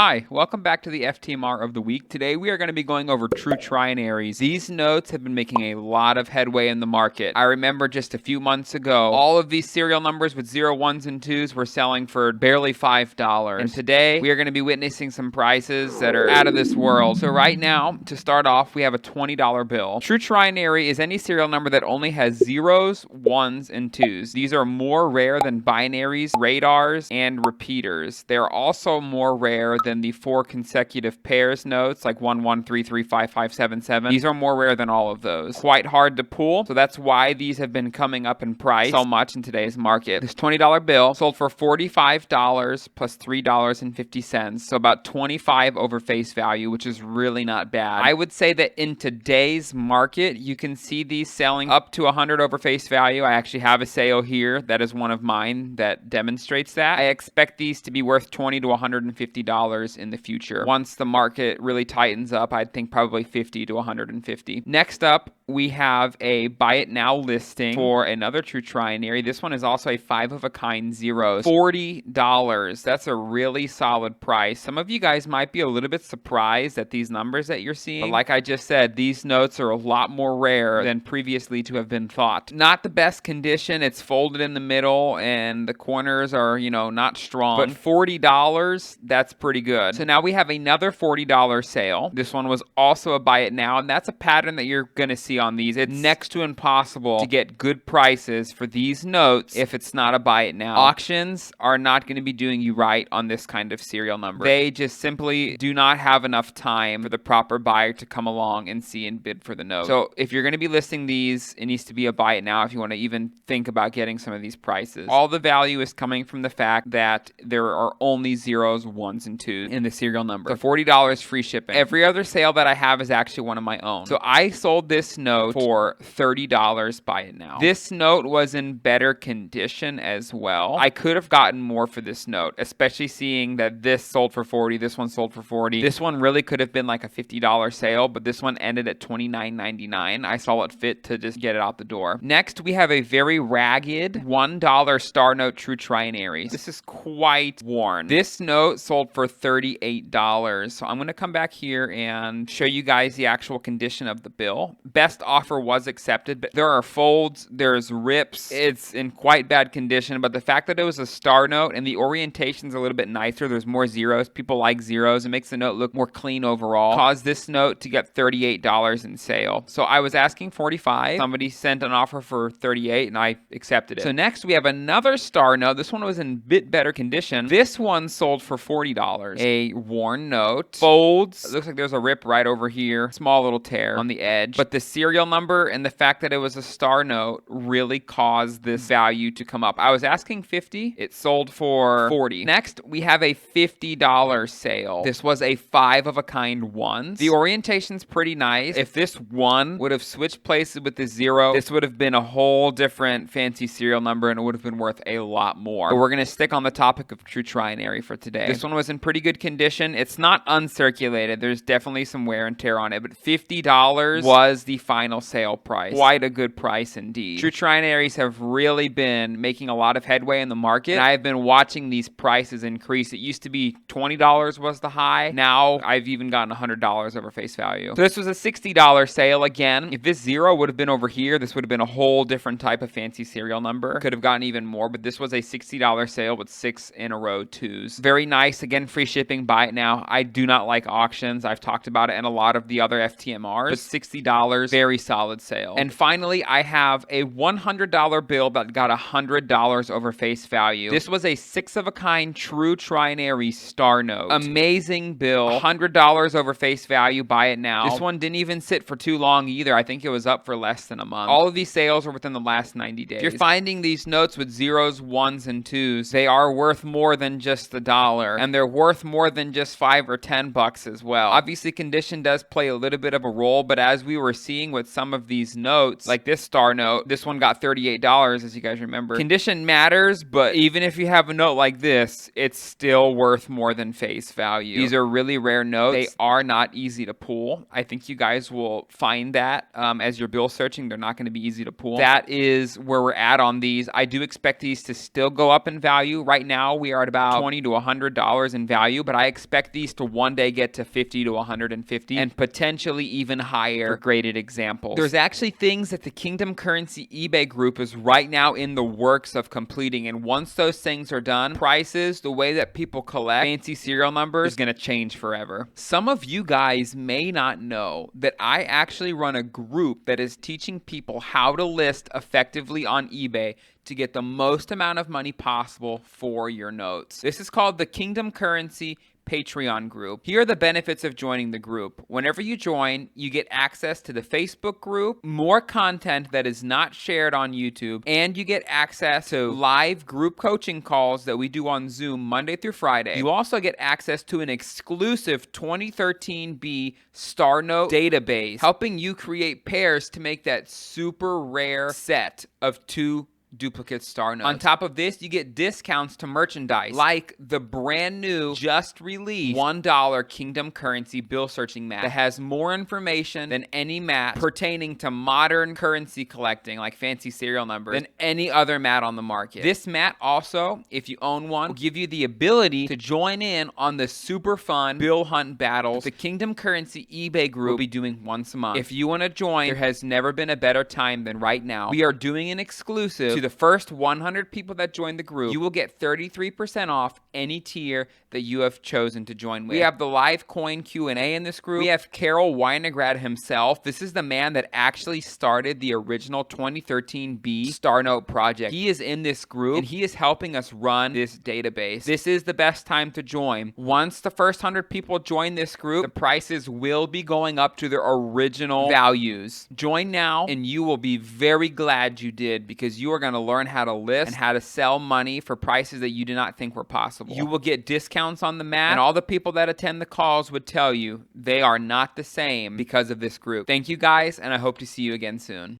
Hi, welcome back to the FTMR of the week. Today we are going to be going over true trinaries. These notes have been making a lot of headway in the market. I remember just a few months ago, all of these serial numbers with 0, 1s, and 2s were selling for barely $5. And today we are going to be witnessing some prices that are out of this world. So right now, to start off, we have a $20 bill. True trinary is any serial number that only has 0s, 1s, and 2s. These are more rare than binaries, radars, and repeaters. They're also more rare than the 4 consecutive pairs notes, like 1, 1, 3, 3, 5, 5, 7, 7. These are more rare than all of those. Quite hard to pull, so that's why these have been coming up in price so much in today's market. This $20 bill sold for $45 plus $3.50, so about $25 over face value, which is really not bad. I would say that in today's market, you can see these selling up to $100 over face value. I actually have a sale here that is one of mine that demonstrates that. I expect these to be worth $20 to $150 in the future. Once the market really tightens up, I'd think probably $50 to $150. Next up, we have a buy it now listing for another true trinary. This one is also a 5 of a kind zeros. $40. That's a really solid price. Some of you guys might be a little bit surprised at these numbers that you're seeing. But like I just said, these notes are a lot more rare than previously to have been thought. Not the best condition. It's folded in the middle and the corners are, not strong. But $40, that's pretty good. So now we have another $40 sale. This one was also a buy it now, and that's a pattern that you're going to see on these. It's next to impossible to get good prices for these notes if it's not a buy it now. Auctions are not going to be doing you right on this kind of serial number. They just simply do not have enough time for the proper buyer to come along and see and bid for the note. So if you're going to be listing these, it needs to be a buy it now if you want to even think about getting some of these prices. All the value is coming from the fact that there are only 0s, 1s, and 2s in the serial number. So $40 free shipping. Every other sale that I have is actually one of my own. So I sold this note for $30 buy it now. This note was in better condition as well. I could have gotten more for this note, especially seeing that this sold for $40, this one sold for $40. This one really could have been like a $50 sale, but this one ended at $29.99. I saw it fit to just get it out the door. Next, we have a very ragged $1 star note true trinary. This is quite worn. This note sold for $38. So I'm going to come back here and show you guys the actual condition of the bill. Best offer was accepted, but there are folds, there's rips. It's in quite bad condition, but the fact that it was a star note and the orientation's a little bit nicer, there's more zeros. People like zeros. It makes the note look more clean overall. Caused this note to get $38 in sale. So I was asking $45. Somebody sent an offer for $38 and I accepted it. So next we have another star note. This one was in a bit better condition. This one sold for $40. A worn note. Folds. It looks like there's a rip right over here. Small little tear on the edge. But the serial number and the fact that it was a star note really caused this value to come up. I was asking $50. It sold for $40. Next, we have a $50 sale. This was a 5 of a kind 1s. The orientation's pretty nice. If this 1 would have switched places with the 0, this would have been a whole different fancy serial number and it would have been worth a lot more. But we're going to stick on the topic of true trinary for today. This one was in pretty good condition. It's not uncirculated. There's definitely some wear and tear on it, but $50 was the final sale price. Quite a good price indeed. True trinaries have really been making a lot of headway in the market, and I've been watching these prices increase. It used to be $20 was the high. Now I've even gotten $100 over face value. So this was a $60 sale again. If this 0 would have been over here, this would have been a whole different type of fancy serial number. Could have gotten even more, but this was a $60 sale with 6 in a row 2s. Very nice. Again, free shipping. Buy it now. I do not like auctions. I've talked about it in a lot of the other FTMRs, but $60, very solid sale. And finally, I have a $100 bill that got $100 over face value. This was a 6 of a kind true trinary star note. Amazing bill. $100 over face value. Buy it now. This one didn't even sit for too long either. I think it was up for less than a month. All of these sales are within the last 90 days. If you're finding these notes with 0s, 1s, and 2s, they are worth more than just $1, and they're worth more than just $5 or $10 as well. Obviously, condition does play a little bit of a role, but as we were seeing with some of these notes, like this star note, this one got $38, as you guys remember. Condition matters, but even if you have a note like this, it's still worth more than face value. These are really rare notes. They are not easy to pull. I think you guys will find that as you're bill searching. They're not going to be easy to pull. That is where we're at on these. I do expect these to still go up in value. Right now, we are at about $20 to $100 in value. value, but I expect these to one day get to 50 to 150 and potentially even higher for graded examples. There's actually things that the Kingdom Currency eBay group is right now in the works of completing, and once those things are done, prices, the way that people collect fancy serial numbers is going to change forever. Some of you guys may not know that I actually run a group that is teaching people how to list effectively on eBay to get the most amount of money possible for your notes. This is called the Kingdom Currency Patreon group. Here are the benefits of joining the group. Whenever you join, you get access to the Facebook group, more content that is not shared on YouTube, and you get access to live group coaching calls that we do on Zoom Monday through Friday. You also get access to an exclusive 2013B Star Note database, helping you create pairs to make that super rare set of 2 duplicate star notes. On top of this, you get discounts to merchandise like the brand new, just released $1 Kingdom Currency bill searching mat that has more information than any mat pertaining to modern currency collecting, like fancy serial numbers, than any other mat on the market. This mat also, if you own one, will give you the ability to join in on the super fun bill hunt battles the Kingdom Currency eBay group will be doing once a month. If you want to join, there has never been a better time than right now. We are doing an exclusive to the first 100 people that join the group. You will get 33% off any tier that you have chosen to join with. We have the live coin Q&A in this group. We have Carol Weinegrad himself. This is the man that actually started the original 2013B Star Note project. He is in this group and he is helping us run this database. This is the best time to join. Once the first 100 people join this group, the prices will be going up to their original values. Join now and you will be very glad you did, because you are going to learn how to list and how to sell money for prices that you did not think were possible. You will get discounts on the mat, and all the people that attend the calls would tell you they are not the same because of this group. Thank you guys, and I hope to see you again soon.